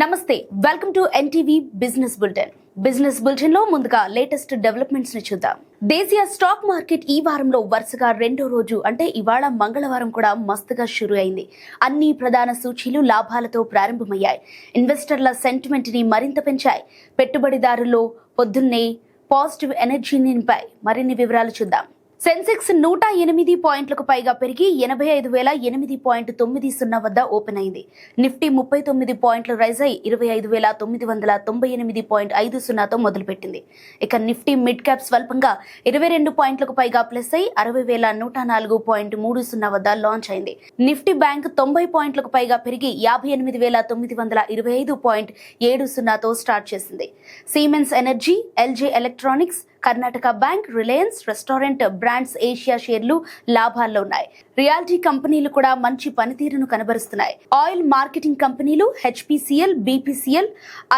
నమస్తే, welcome to NTV business bulletin లో ముందుగా లేటెస్ట్ డెవలప్మెంట్స్ ని చూద్దాం. దేశీయ స్టాక్ మార్కెట్ ఈ వారంలో వరుసగా రెండో రోజు అంటే ఇవాళ మంగళవారం కూడా మస్తుగా షురు అయింది. అన్ని ప్రధాన సూచీలు లాభాలతో ప్రారంభమయ్యాయి. ఇన్వెస్టర్ల సెంటిమెంట్ ని మరింత పెంచాయి. పెట్టుబడిదారుల్లో పొద్దున్నే పాజిటివ్ ఎనర్జీని నింపాయి. మరిన్ని వివరాలు చూద్దాం. సెన్సెక్స్ 108 పాయింట్లకు పైగా పెరిగి 85,890 వద్ద ఓపెన్ అయింది. నిఫ్టీ 39 పాయింట్లు రైజ్ అయి 25,998.50తో మొదలుపెట్టింది. ఇక నిఫ్టీ మిడ్ క్యాప్ స్వల్పంగా 22 పాయింట్లకు పైగా ప్లస్ అయి 60,104.30 వద్ద లాంచ్ అయింది. నిఫ్టీ బ్యాంక్ 90 పాయింట్లకు పైగా పెరిగి 58,925.70తో స్టార్ట్ చేసింది. Siemens energy, LG electronics, Karnataka bank, Reliance, restaurant brands Asia షేర్లు లాభాల్లో ఉన్నాయి. రియాలిటీ కంపెనీలు కూడా మంచి పనితీరును కనబరుస్తున్నాయి. ఆయిల్ మార్కెటింగ్ కంపెనీలు హెచ్పిసిఎల్, బిపిసిఎల్,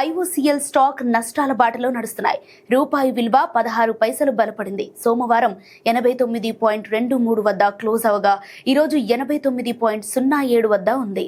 ఐఓసిఎల్ స్టాక్ నష్టాల బాటలో నడుస్తున్నాయి. రూపాయి విలువ 16 పైసలు బలపడింది. సోమవారం 89.23 వద్ద క్లోజ్ అవగా ఈరోజు 89.07 వద్ద ఉంది.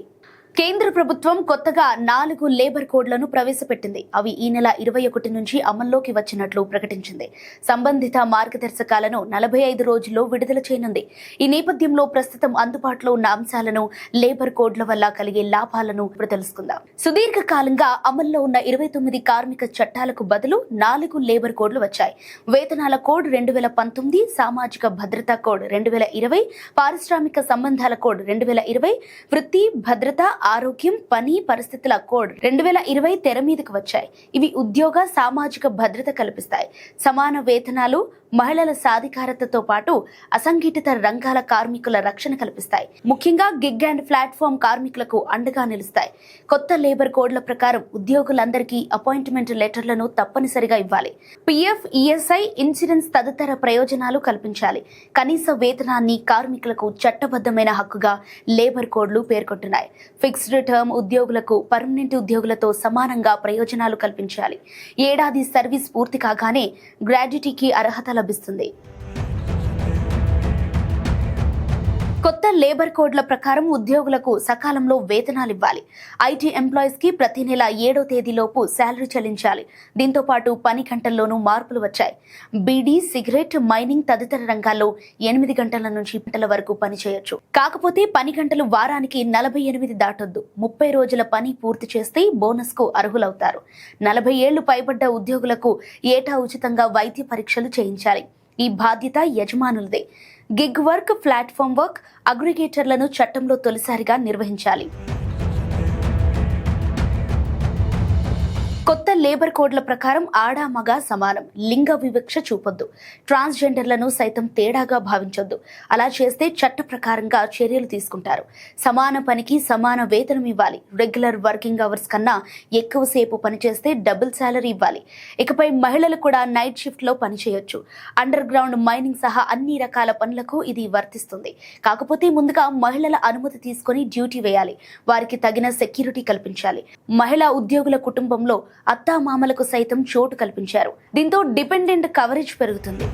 కేంద్ర ప్రభుత్వం కొత్తగా 4 లేబర్ కోడ్లను ప్రవేశపెట్టింది. అవి ఈ నెల 21 నుంచి అమల్లోకి వచ్చినట్లు ప్రకటించింది. సంబంధిత మార్గదర్శకాలను 45 రోజుల్లో విడుదల చేయనుంది. ఈ నేపథ్యంలో ప్రస్తుతం అందుబాటులో ఉన్న అంశాలను, లేబర్ కోడ్ల వల్ల కలిగే లాభాలను ఇప్పుడు తెలుసుకుందాం. సుదీర్ఘకాలంగా అమల్లో ఉన్న 29 కార్మిక చట్టాలకు బదులు 4 లేబర్ కోడ్లు వచ్చాయి. వేతనాల కోడ్ 2019, సామాజిక భద్రతా కోడ్ 2020, పారిశ్రామిక సంబంధాల కోడ్ 2020, వృత్తి, భద్రత, ఆరోగ్యం, పని పరిస్థితుల కోడ్ 2020 తెర మీదకు వచ్చాయి. ఇవి ఉద్యోగ, సామాజిక భద్రత కల్పిస్తాయి. సమాన వేతనాలు, మహిళల సాధికారతతో పాటు అసంఘటిత రంగాల కార్మికుల రక్షణ కల్పిస్తాయి. ముఖ్యంగా గిగ్ అండ్ ప్లాట్ఫామ్ కార్మికులకు అండగా నిలుస్తాయి. కొత్త లేబర్ కోడ్ల ప్రకారం ఉద్యోగులందరికీ అపాయింట్మెంట్ లెటర్లను తప్పనిసరిగా ఇవ్వాలి. పిఎఫ్, ఈఎస్ఐ, ఇన్సూరెన్స్ తదితర ప్రయోజనాలు కల్పించాలి. కనీస వేతనాన్ని కార్మికులకు చట్టబద్ధమైన హక్కుగా లేబర్ కోడ్లు పేర్కొంటున్నాయి. ఫిక్స్డ్ టర్మ్ ఉద్యోగులకు పర్మనెంట్ ఉద్యోగులతో సమానంగా ప్రయోజనాలు కల్పించాలి. ఏడాది సర్వీస్ పూర్తి కాగానే గ్రాడ్యుటీకి అర్హత లభిస్తుంది. కొత్త లేబర్ కోడ్ల ప్రకారం ఉద్యోగులకు సకాలంలో వేతనాలు ఇవ్వాలి. ఐటీ ఎంప్లాయీస్ కి ప్రతి నెల 7వ తేదీలోపు శాలరీ చెల్లించాలి. దీంతో పాటు పని గంటల్లోనూ మార్పులు వచ్చాయి. బీడీ, సిగరెట్, మైనింగ్ తదితర రంగాల్లో 8 గంటల నుంచి గంటల వరకు పని చేయొచ్చు. కాకపోతే పని గంటలు వారానికి 48 దాటొద్దు. 30 రోజుల పని పూర్తి చేస్తే బోనస్ కు అర్హులవుతారు. 40 ఏళ్లు పైబడ్డ ఉద్యోగులకు ఏటా ఉచితంగా వైద్య పరీక్షలు చేయించాలి. ఈ బాధ్యత యజమానులదే. గిగ్ వర్క్, ప్లాట్ఫామ్ వర్క్, అగ్రిగేటర్లను చట్టంలో తొలిసారిగా నిర్వహించాలి. కొత్త లేబర్ కోడ్ల ప్రకారం ఆడ, మగ సమానం. లింగ వివక్ష చూపొద్దు. ట్రాన్స్జెండర్లను సైతం తేడాగా భావించొద్దు. అలా చేస్తే చట్ట ప్రకారంగా చర్యలు తీసుకుంటారు. సమాన పనికి సమాన వేతనం ఇవ్వాలి. రెగ్యులర్ వర్కింగ్ అవర్స్ కన్నా ఎక్కువసేపు పనిచేస్తే డబుల్ శాలరీ ఇవ్వాలి. ఇకపై మహిళలు కూడా నైట్ షిఫ్ట్ లో పనిచేయొచ్చు. అండర్ గ్రౌండ్ మైనింగ్ సహా అన్ని రకాల పనులకు ఇది వర్తిస్తుంది. కాకపోతే ముందుగా మహిళల అనుమతి తీసుకుని డ్యూటీ వేయాలి. వారికి తగిన సెక్యూరిటీ కల్పించాలి. మహిళా ఉద్యోగుల కుటుంబంలో అత్తామామలకు సైతం చోటు కల్పించారు. దీంతో డిపెండెంట్ కవరేజ్ పెరుగుతుంది.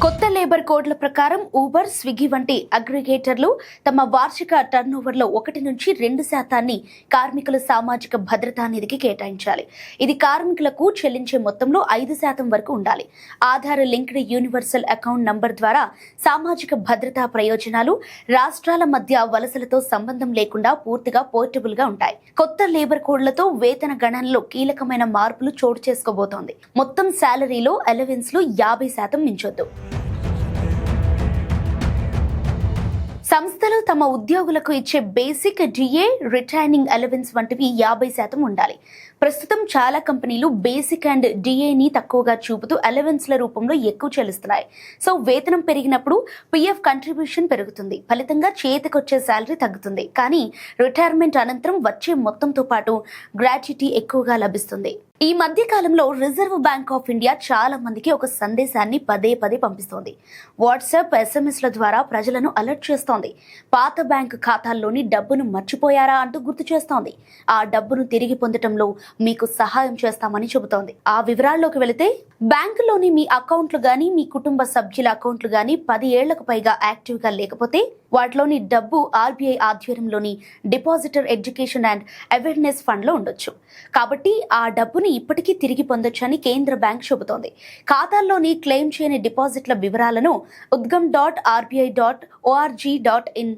కొత్త లేబర్ కోడ్ల ప్రకారం ఊబర్, స్విగ్గీ వంటి అగ్రిగేటర్లు తమ వార్షిక టర్నోవర్లో 1 నుంచి 2% కార్మికుల సామాజిక భద్రతా నిధికి కేటాయించాలి. ఇది కార్మికులకు చెల్లించే మొత్తంలో 5% వరకు ఉండాలి. Aadhaar linked universal account number ద్వారా సామాజిక భద్రతా ప్రయోజనాలు రాష్ట్రాల మధ్య వలసలతో సంబంధం లేకుండా పూర్తిగా పోర్టబుల్ గా ఉంటాయి. కొత్త లేబర్ కోడ్లతో వేతన గణనలో కీలకమైన మార్పులు చోటు చేసుకోబోతోంది. మొత్తం శాలరీలో అలవెన్స్లు 50% మించొద్దు. సంస్థలు తమ ఉద్యోగులకు ఇచ్చే బేసిక్, డిఏ, రిటైనింగ్ అలవెన్స్ వంటివి 50% ఉండాలి. ప్రస్తుతం చాలా కంపెనీలు బేసిక్ అండ్ డిఏని తక్కువగా చూపుతూ అలవెన్స్ల రూపంలో ఎక్కువ చెల్లిస్తున్నాయి. సో వేతనం పెరిగినప్పుడు పిఎఫ్ కంట్రిబ్యూషన్ పెరుగుతుంది. ఫలితంగా చేతికొచ్చే శాలరీ తగ్గుతుంది. కానీ రిటైర్మెంట్ అనంతరం వచ్చే మొత్తంతో పాటు గ్రాట్యుటీ ఎక్కువగా లభిస్తుంది. ఈ మధ్య కాలంలో రిజర్వ్ బ్యాంక్ ఆఫ్ ఇండియా చాలా మందికి ఒక సందేశాన్ని పదే పంపిస్తోంది. వాట్సాప్, ఎస్ఎంఎస్ల ద్వారా ప్రజలను అలర్ట్ చేస్తోంది. పాత బ్యాంకు ఖాతాల్లోని డబ్బును మర్చిపోయారా అంటూ గుర్తు చేస్తోంది. ఆ డబ్బును తిరిగి పొందటంలో మీకు సహాయం చేస్తామని చెబుతోంది. ఆ వివరాల్లోకి వెళితే, బ్యాంకులోని మీ అకౌంట్లు గానీ, మీ కుటుంబ సభ్యుల అకౌంట్లు గానీ 10 ఏళ్లకు పైగా యాక్టివ్ గా లేకపోతే వాటిలోని డబ్బు ఆర్బీఐ ఆధ్వర్యంలోని డిపాజిటర్ ఎడ్యుకేషన్ అండ్ అవేర్నెస్ ఫండ్లో ఉండొచ్చు. కాబట్టి ఆ డబ్బుని ఇప్పటికీ తిరిగి పొందొచ్చని కేంద్ర బ్యాంక్ చెబుతోంది. ఖాతాల్లోని క్లెయిమ్ చేయని డిపాజిట్ల వివరాలను udgam.rbi.org.in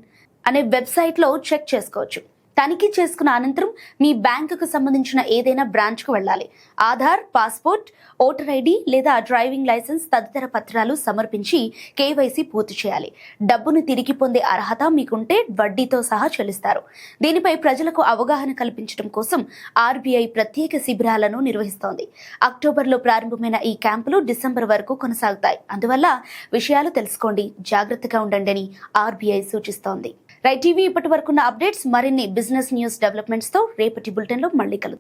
అనే వెబ్సైట్లో చెక్ చేసుకోవచ్చు. తనిఖీ చేసుకున్న అనంతరం మీ బ్యాంకుకు సంబంధించిన ఏదైనా బ్రాంచ్కు వెళ్ళాలి. ఆధార్, పాస్పోర్ట్, ఓటర్ ఐడి లేదా డ్రైవింగ్ లైసెన్స్ తదితర పత్రాలు సమర్పించి కేవైసీ పూర్తి చేయాలి. డబ్బును తిరిగి పొందే అర్హత మీకుంటే వడ్డీతో సహా చెల్లిస్తారు. దీనిపై ప్రజలకు అవగాహన కల్పించడం కోసం ఆర్బీఐ ప్రత్యేక శిబిరాలను నిర్వహిస్తోంది. అక్టోబర్లో ప్రారంభమైన ఈ క్యాంపులు డిసెంబర్ వరకు కొనసాగుతాయి. అందువల్ల విషయాలు తెలుసుకోండి, జాగ్రత్తగా ఉండండి అని ఆర్బీఐ సూచిస్తోంది. రైట్ టీవీ ఇప్పటి వరకున్న అప్డేట్స్, మరిన్ని బిజినెస్ న్యూస్ డెవలప్మెంట్స్ తో రేపటి బులెటిన్ లో మళ్ళీ కలుద్దాం.